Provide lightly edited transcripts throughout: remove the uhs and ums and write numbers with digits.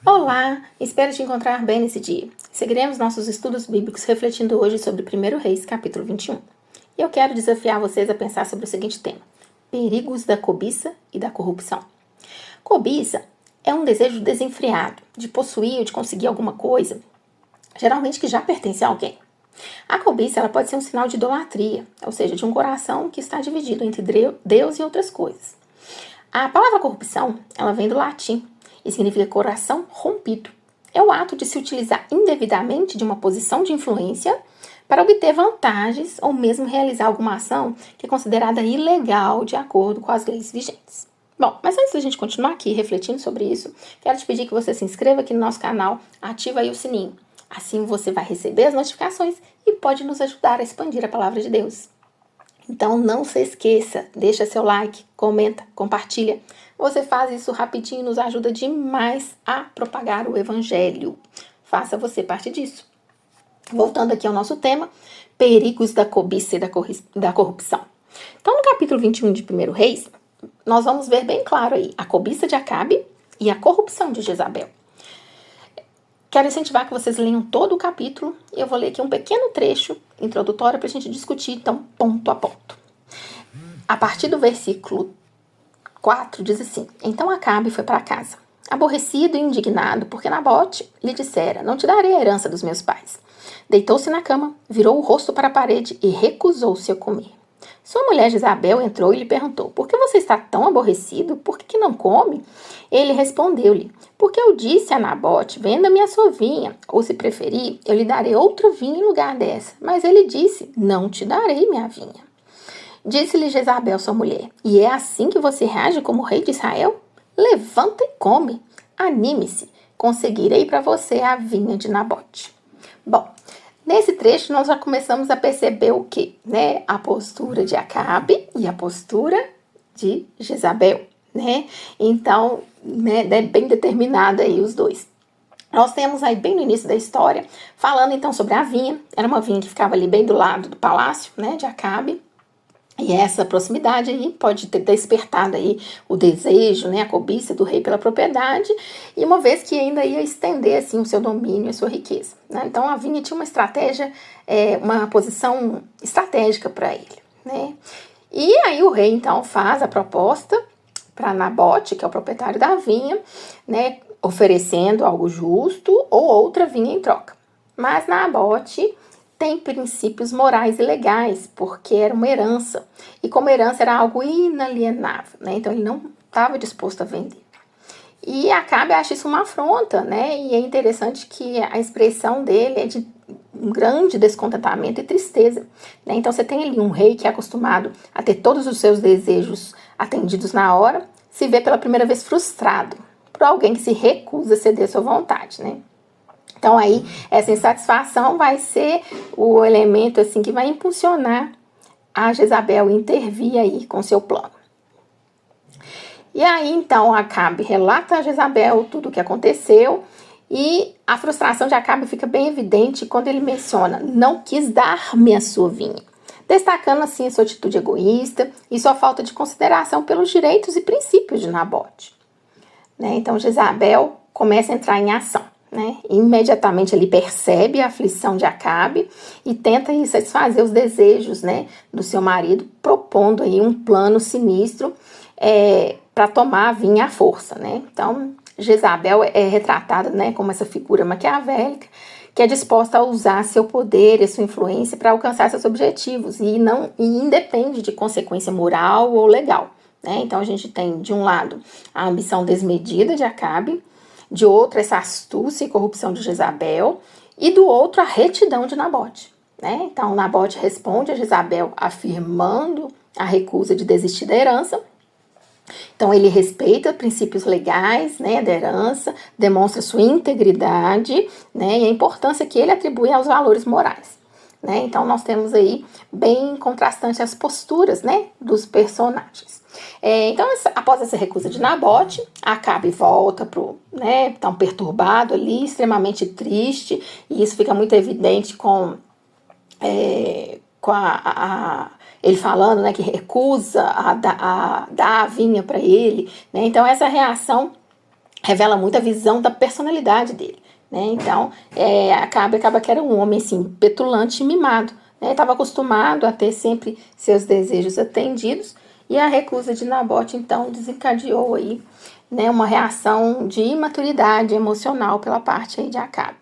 Olá, espero te encontrar bem nesse dia. Seguiremos nossos estudos bíblicos refletindo hoje sobre 1 Reis, capítulo 21. E eu quero desafiar vocês a pensar sobre o seguinte tema: perigos da cobiça e da corrupção. Cobiça é um desejo desenfreado de possuir ou de conseguir alguma coisa, geralmente que já pertence a alguém. A cobiça ela pode ser um sinal de idolatria, ou seja, de um coração que está dividido entre Deus e outras coisas. A palavra corrupção, ela vem do latim e significa coração rompido. É o ato de se utilizar indevidamente de uma posição de influência para obter vantagens ou mesmo realizar alguma ação que é considerada ilegal de acordo com as leis vigentes. Bom, mas antes da gente continuar aqui refletindo sobre isso, quero te pedir que você se inscreva aqui no nosso canal, ativa aí o sininho. Assim você vai receber as notificações e pode nos ajudar a expandir a palavra de Deus. Então não se esqueça, deixa seu like, comenta, compartilha. Você faz isso rapidinho e nos ajuda demais a propagar o evangelho. Faça você parte disso. Voltando aqui ao nosso tema, perigos da cobiça e da corrupção. Então no capítulo 21 de 1 Reis, nós vamos ver bem claro aí a cobiça de Acabe e a corrupção de Jezabel. Quero incentivar que vocês leiam todo o capítulo e eu vou ler aqui um pequeno trecho introdutório para a gente discutir, então, ponto a ponto. A partir do versículo 4 diz assim: Então Acabe foi para casa, aborrecido e indignado, porque Nabote lhe dissera: Não te darei a herança dos meus pais. Deitou-se na cama, virou o rosto para a parede e recusou-se a comer. Sua mulher Jezabel entrou e lhe perguntou: Por que você está tão aborrecido? Por que não come? Ele respondeu-lhe: Porque eu disse a Nabote: Venda-me a sua vinha, ou se preferir, eu lhe darei outra vinha em lugar dessa. Mas ele disse: Não te darei minha vinha. Disse-lhe Jezabel, sua mulher: E é assim que você reage como rei de Israel? Levanta e come. Anime-se. Conseguirei para você a vinha de Nabote. Bom, nesse trecho nós já começamos a perceber o quê? A postura de Acabe e a postura de Jezabel. Então, é bem determinado aí os dois. Nós temos aí bem no início da história, falando então sobre a vinha. Era uma vinha que ficava ali bem do lado do palácio, de Acabe. E essa proximidade aí pode ter despertado aí o desejo, a cobiça do rei pela propriedade, e uma vez que ainda ia estender assim o seu domínio e a sua riqueza. Então a vinha tinha uma estratégia, uma posição estratégica para ele. E aí o rei então faz a proposta para Nabote, que é o proprietário da vinha, oferecendo algo justo ou outra vinha em troca. Mas Nabote tem princípios morais e legais, porque era uma herança. E como herança era algo inalienável, então ele não estava disposto a vender. E Acabe acha isso uma afronta, e é interessante que a expressão dele é de um grande descontentamento e tristeza. Então você tem ali um rei que é acostumado a ter todos os seus desejos atendidos na hora, se vê pela primeira vez frustrado por alguém que se recusa a ceder a sua vontade, Então aí, essa insatisfação vai ser o elemento assim que vai impulsionar a Jezabel intervir aí com seu plano. E aí, então, Acabe relata a Jezabel tudo o que aconteceu e a frustração de Acabe fica bem evidente quando ele menciona: não quis dar-me a sua vinha, destacando assim a sua atitude egoísta e sua falta de consideração pelos direitos e princípios de Nabote. Então, Jezabel começa a entrar em ação. Imediatamente ele percebe a aflição de Acabe e tenta satisfazer os desejos do seu marido, propondo aí um plano sinistro para tomar a vinha à força. Então Jezabel é retratada como essa figura maquiavélica que é disposta a usar seu poder e sua influência para alcançar seus objetivos e independe de consequência moral ou legal. Então a gente tem de um lado a ambição desmedida de Acabe, de outro essa astúcia e corrupção de Jezabel, e do outro a retidão de Nabote. Então Nabote responde a Jezabel afirmando a recusa de desistir da herança. Então ele respeita princípios legais da herança, demonstra sua integridade e a importância que ele atribui aos valores morais. Então nós temos aí bem contrastante as posturas dos personagens. Então, após essa recusa de Nabote, Acabe volta tão perturbado ali, extremamente triste, e isso fica muito evidente com ele falando que recusa a dar a vinha para ele. Então essa reação revela muito a visão da personalidade dele, né? Então, acaba que era um homem assim, petulante e mimado, né? Estava acostumado a ter sempre seus desejos atendidos, e a recusa de Nabote, então, desencadeou aí, né, uma reação de imaturidade emocional pela parte aí de Acabe.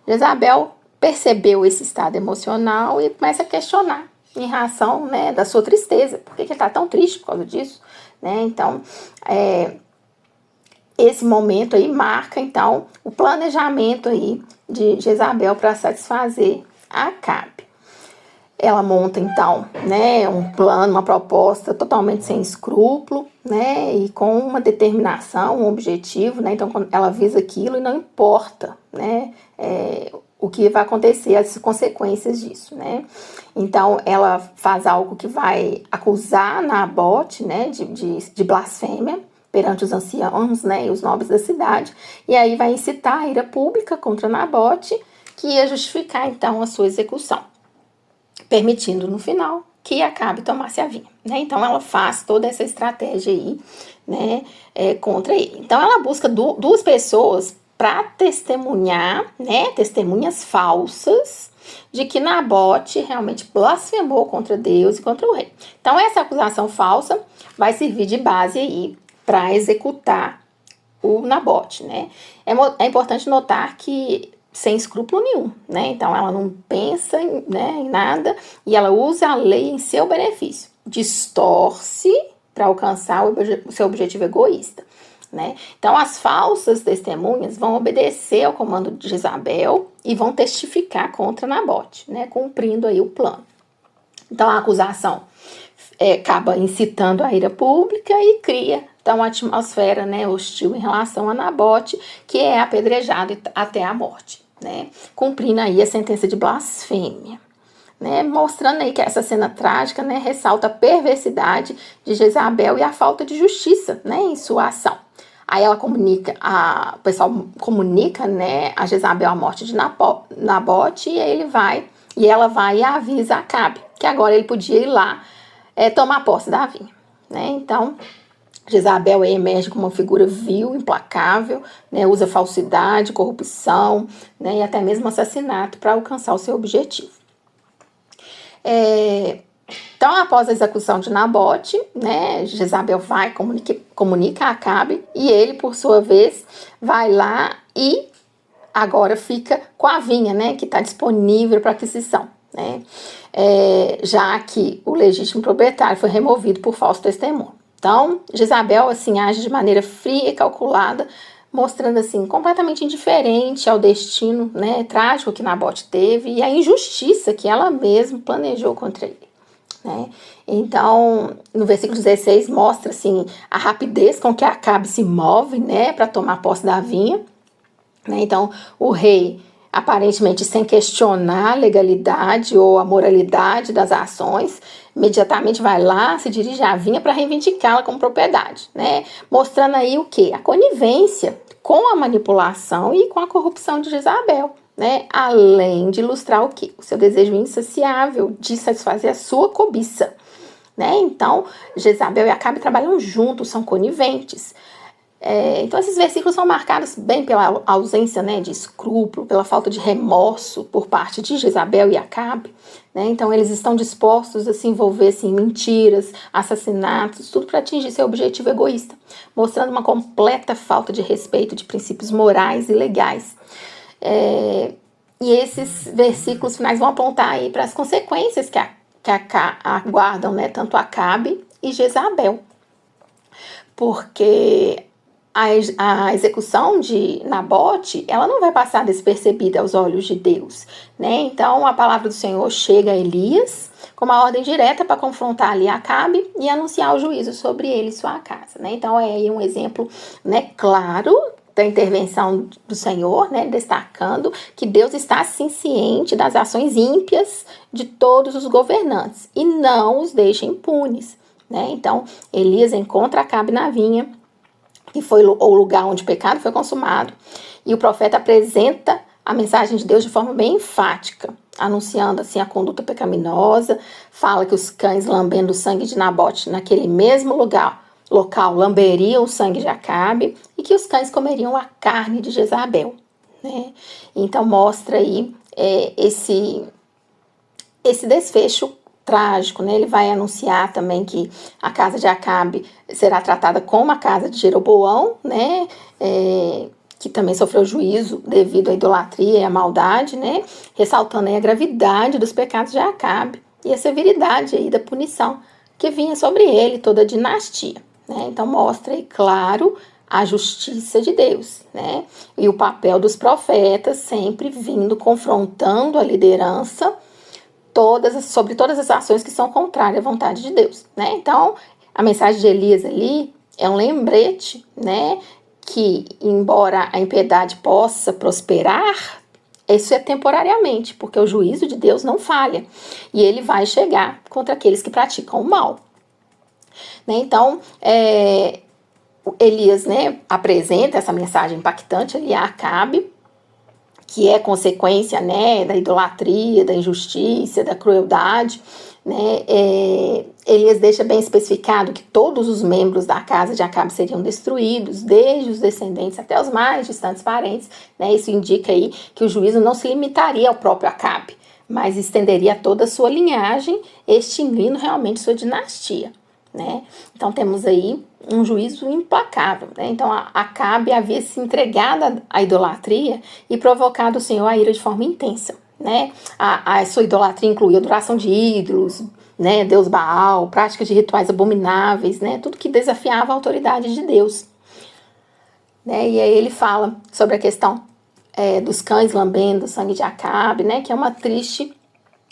Jezabel percebeu esse estado emocional e começa a questionar em razão, né, da sua tristeza. Por que ele está tão triste por causa disso? Né? Então, esse momento aí marca, então, o planejamento aí de Jezabel para satisfazer Acabe. Ela monta, então, né, um plano, uma proposta totalmente sem escrúpulo, né, e com uma determinação, um objetivo, né, então ela visa aquilo e não importa, né, o que vai acontecer, as consequências disso, né. Então, ela faz algo que vai acusar Nabote, né, de blasfêmia perante os anciãos, né, e os nobres da cidade, e aí vai incitar a ira pública contra Nabote, que ia justificar, então, a sua execução, permitindo no final que Acabe tomasse a vinha, né? Então ela faz toda essa estratégia aí, né, contra ele. Então ela busca duas pessoas para testemunhar, né, testemunhas falsas de que Nabote realmente blasfemou contra Deus e contra o rei. Então essa acusação falsa vai servir de base aí para executar o Nabote, né? É importante notar que sem escrúpulo nenhum, né? Então ela não pensa em nada e ela usa a lei em seu benefício, distorce para alcançar o seu objetivo egoísta, né? Então as falsas testemunhas vão obedecer ao comando de Jezabel e vão testificar contra Nabote, né? Cumprindo aí o plano. Então a acusação acaba incitando a ira pública e cria então uma atmosfera, né, hostil em relação a Nabote, que é apedrejado até a morte, né, cumprindo aí a sentença de blasfêmia, né, mostrando aí que essa cena trágica, né, ressalta a perversidade de Jezabel e a falta de justiça, né, em sua ação. Aí ela o pessoal comunica, né, a Jezabel a morte de Nabote, e aí ela vai e avisa Acabe que agora ele podia ir lá tomar posse da vinha, né? Então Jezabel emerge como uma figura vil, implacável, né? Usa falsidade, corrupção, né? E até mesmo assassinato para alcançar o seu objetivo. Então, após a execução de Nabote, né, Jezabel vai comunica a Acabe, e ele, por sua vez, vai lá e agora fica com a vinha, né, que está disponível para aquisição, né, já que o legítimo proprietário foi removido por falso testemunho. Então, Jezabel, assim, age de maneira fria e calculada, mostrando, assim, completamente indiferente ao destino, né, trágico que Nabote teve e a injustiça que ela mesma planejou contra ele, né. Então, no versículo 16, mostra, assim, a rapidez com que Acabe se move, né, para tomar posse da vinha, né. Então, o rei, aparentemente sem questionar a legalidade ou a moralidade das ações, imediatamente vai lá, se dirige à vinha para reivindicá-la como propriedade, né? Mostrando aí o quê? A conivência com a manipulação e com a corrupção de Jezabel, né? Além de ilustrar o quê? O seu desejo insaciável de satisfazer a sua cobiça, né? Então, Jezabel e Acabe trabalham juntos, são coniventes. Então esses versículos são marcados bem pela ausência, né, de escrúpulo, pela falta de remorso por parte de Jezabel e Acabe, né? Então eles estão dispostos a se envolver assim, em mentiras, assassinatos, tudo para atingir seu objetivo egoísta, mostrando uma completa falta de respeito de princípios morais e legais. E esses versículos finais vão apontar aí para as consequências que aguardam, né, tanto Acabe e Jezabel, porque a execução de Nabote, ela não vai passar despercebida aos olhos de Deus, né? Então a palavra do Senhor chega a Elias com uma ordem direta para confrontar ali Acabe e anunciar o juízo sobre ele e sua casa, né? Então é aí um exemplo, né, claro da intervenção do Senhor, né, destacando que Deus está assim ciente das ações ímpias de todos os governantes e não os deixa impunes, né? Então Elias encontra Acabe na vinha, que foi o lugar onde o pecado foi consumado, e o profeta apresenta a mensagem de Deus de forma bem enfática, anunciando assim a conduta pecaminosa, fala que os cães lambendo o sangue de Nabote naquele mesmo lugar local lamberiam o sangue de Acabe e que os cães comeriam a carne de Jezabel, né? Então mostra aí esse desfecho trágico, né? Ele vai anunciar também que a casa de Acabe será tratada como a casa de Jeroboão, né? Que também sofreu juízo devido à idolatria e à maldade, né? Ressaltando aí a gravidade dos pecados de Acabe e a severidade aí da punição que vinha sobre ele, toda a dinastia, né? Então mostra aí, claro, a justiça de Deus, né? E o papel dos profetas sempre vindo, confrontando a liderança sobre todas as ações que são contrárias à vontade de Deus, né? Então, a mensagem de Elias ali é um lembrete, né? Que, embora a impiedade possa prosperar, isso é temporariamente, porque o juízo de Deus não falha. E ele vai chegar contra aqueles que praticam o mal. Né? Então, Elias, né, apresenta essa mensagem impactante ali a Acabe, que é consequência, né, da idolatria, da injustiça, da crueldade, né? Elias deixa bem especificado que todos os membros da casa de Acabe seriam destruídos, desde os descendentes até os mais distantes parentes, né? Isso indica aí que o juízo não se limitaria ao próprio Acabe, mas estenderia a toda a sua linhagem, extinguindo realmente sua dinastia, né? Então temos aí um juízo implacável, né? Então Acabe havia se entregado à idolatria e provocado o Senhor a ira de forma intensa, né? A sua idolatria incluía adoração de ídolos, né? Deus Baal, prática de rituais abomináveis, né? Tudo que desafiava a autoridade de Deus, né? E aí ele fala sobre a questão dos cães lambendo o sangue de Acabe, né? Que é uma triste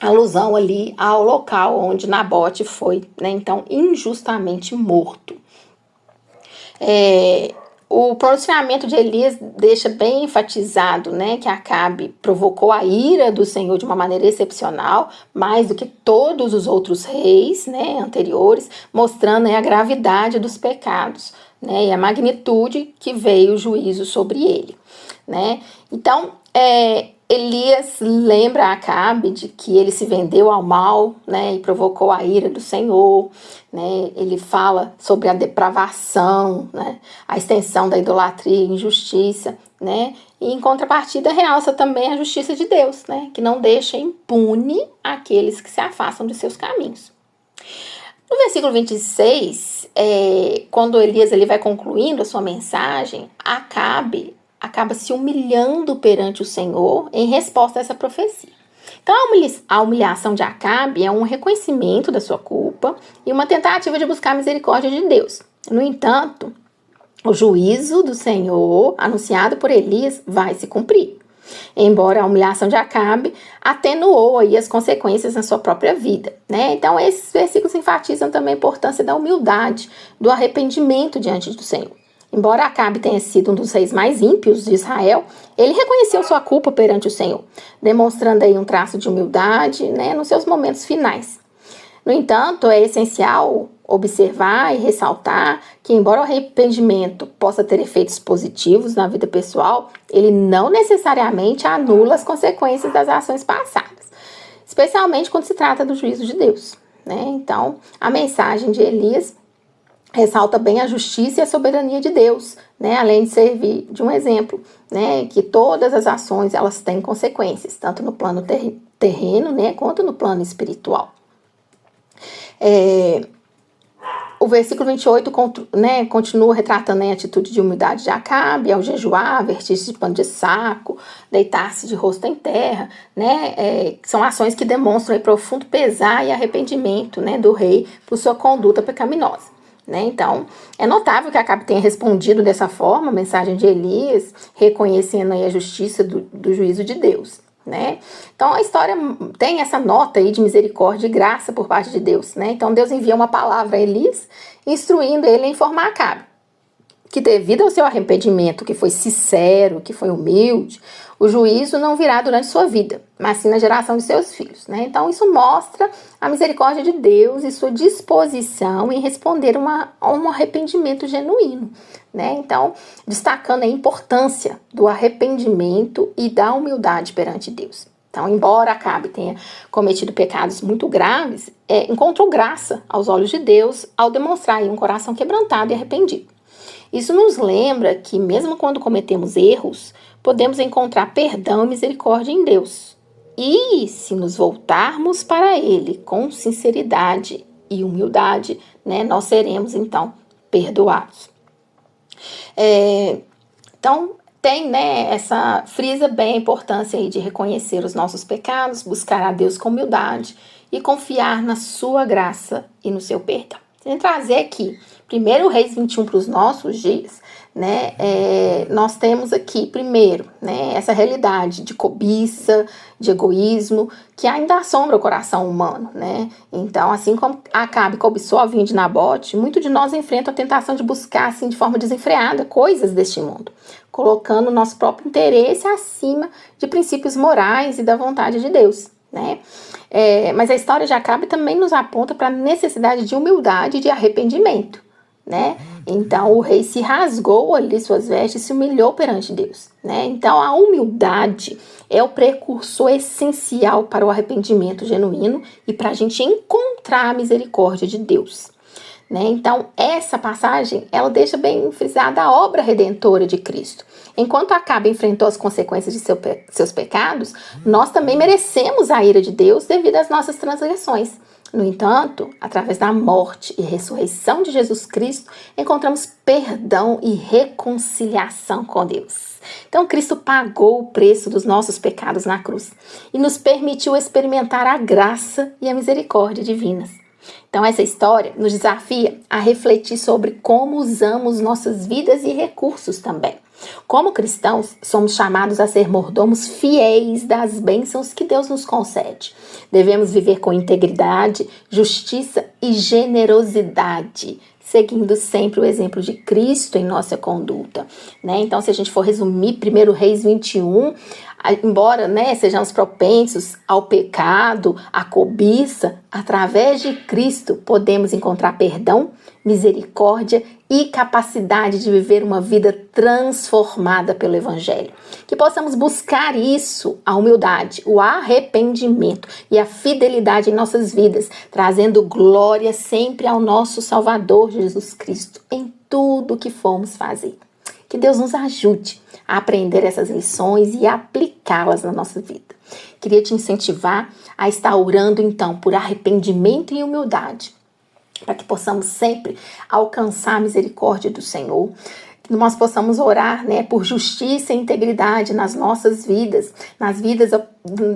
alusão ali ao local onde Nabote foi, né? Então injustamente morto. O pronunciamento de Elias deixa bem enfatizado, né, que Acabe provocou a ira do Senhor de uma maneira excepcional, mais do que todos os outros reis, né, anteriores, mostrando a gravidade dos pecados, né, e a magnitude que veio o juízo sobre ele, né. Então, Elias lembra a Acabe de que ele se vendeu ao mal, né, e provocou a ira do Senhor, né. Ele fala sobre a depravação, né, a extensão da idolatria e injustiça, né, e em contrapartida realça também a justiça de Deus, né, que não deixa impune aqueles que se afastam de seus caminhos. No versículo 26, quando Elias vai concluindo a sua mensagem, Acabe acaba se humilhando perante o Senhor em resposta a essa profecia. Então, a humilhação de Acabe é um reconhecimento da sua culpa e uma tentativa de buscar a misericórdia de Deus. No entanto, o juízo do Senhor, anunciado por Elias, vai se cumprir. Embora a humilhação de Acabe atenuou aí as consequências na sua própria vida, né? Então, esses versículos enfatizam também a importância da humildade, do arrependimento diante do Senhor. Embora Acabe tenha sido um dos reis mais ímpios de Israel, ele reconheceu sua culpa perante o Senhor, demonstrando aí um traço de humildade, né, nos seus momentos finais. No entanto, é essencial observar e ressaltar que, embora o arrependimento possa ter efeitos positivos na vida pessoal, ele não necessariamente anula as consequências das ações passadas, especialmente quando se trata do juízo de Deus, né? Então, a mensagem de Elias ressalta bem a justiça e a soberania de Deus, né? Além de servir de um exemplo, né? Que todas as ações elas têm consequências, tanto no plano terreno, né? Quanto no plano espiritual. O versículo 28 né, continua retratando a atitude de humildade de Acabe, ao jejuar, vestir-se de pano de saco, deitar-se de rosto em terra, né? São ações que demonstram profundo pesar e arrependimento, né, do rei por sua conduta pecaminosa. Né? Então, é notável que Acabe tenha respondido dessa forma a mensagem de Elias, reconhecendo aí a justiça do juízo de Deus. Né? Então, a história tem essa nota aí de misericórdia e graça por parte de Deus. Né? Então, Deus envia uma palavra a Elias, instruindo ele a informar Acabe que, devido ao seu arrependimento, que foi sincero, que foi humilde, o juízo não virá durante sua vida, mas sim na geração de seus filhos. Né? Então, isso mostra a misericórdia de Deus e sua disposição em responder a um arrependimento genuíno. Né? Então, destacando a importância do arrependimento e da humildade perante Deus. Então, embora Acabe tenha cometido pecados muito graves, encontrou graça aos olhos de Deus ao demonstrar aí um coração quebrantado e arrependido. Isso nos lembra que mesmo quando cometemos erros, podemos encontrar perdão e misericórdia em Deus. E se nos voltarmos para Ele com sinceridade e humildade, né, nós seremos então perdoados. Então, tem, né, essa frisa bem a importância aí de reconhecer os nossos pecados, buscar a Deus com humildade e confiar na sua graça e no seu perdão. Vou trazer aqui 1 Reis 21 para os nossos dias, né? Nós temos aqui, primeiro, né, essa realidade de cobiça, de egoísmo, que ainda assombra o coração humano, né? Então, assim como Acabe cobiçou a vinha de Nabote, muito de nós enfrenta a tentação de buscar, assim, de forma desenfreada, coisas deste mundo, colocando o nosso próprio interesse acima de princípios morais e da vontade de Deus, né? Mas a história de Acabe também nos aponta para a necessidade de humildade e de arrependimento, né? Então o rei se rasgou ali suas vestes e se humilhou perante Deus, né? Então a humildade é o precursor essencial para o arrependimento genuíno e para a gente encontrar a misericórdia de Deus, né? Então essa passagem ela deixa bem frisada a obra redentora de Cristo. Enquanto Acabe enfrentou as consequências de seus pecados, nós também merecemos a ira de Deus devido às nossas transgressões. No entanto, através da morte e ressurreição de Jesus Cristo, encontramos perdão e reconciliação com Deus. Então, Cristo pagou o preço dos nossos pecados na cruz e nos permitiu experimentar a graça e a misericórdia divinas. Então, essa história nos desafia a refletir sobre como usamos nossas vidas e recursos também. Como cristãos, somos chamados a ser mordomos fiéis das bênçãos que Deus nos concede. Devemos viver com integridade, justiça e generosidade, seguindo sempre o exemplo de Cristo em nossa conduta, né? Então, se a gente for resumir 1 Reis 21, embora, né, sejamos propensos ao pecado, à cobiça, através de Cristo podemos encontrar perdão, misericórdia e capacidade de viver uma vida transformada pelo Evangelho. Que possamos buscar isso, a humildade, o arrependimento e a fidelidade em nossas vidas, trazendo glória sempre ao nosso Salvador Jesus Cristo em tudo que formos fazer. Que Deus nos ajude a aprender essas lições e aplicá-las na nossa vida. Queria te incentivar a estar orando então por arrependimento e humildade, para que possamos sempre alcançar a misericórdia do Senhor, que nós possamos orar, né, por justiça e integridade nas nossas vidas, nas vidas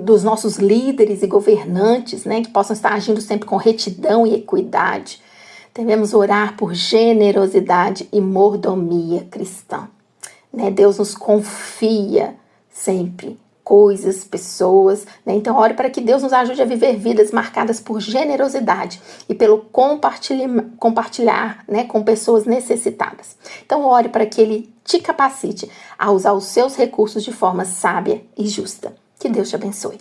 dos nossos líderes e governantes, né, que possam estar agindo sempre com retidão e equidade. Devemos orar por generosidade e mordomia cristã, né? Deus nos confia sempre coisas, pessoas, né? Então ore para que Deus nos ajude a viver vidas marcadas por generosidade e pelo compartilhar, né, com pessoas necessitadas. Então ore para que Ele te capacite a usar os seus recursos de forma sábia e justa. Que Deus te abençoe.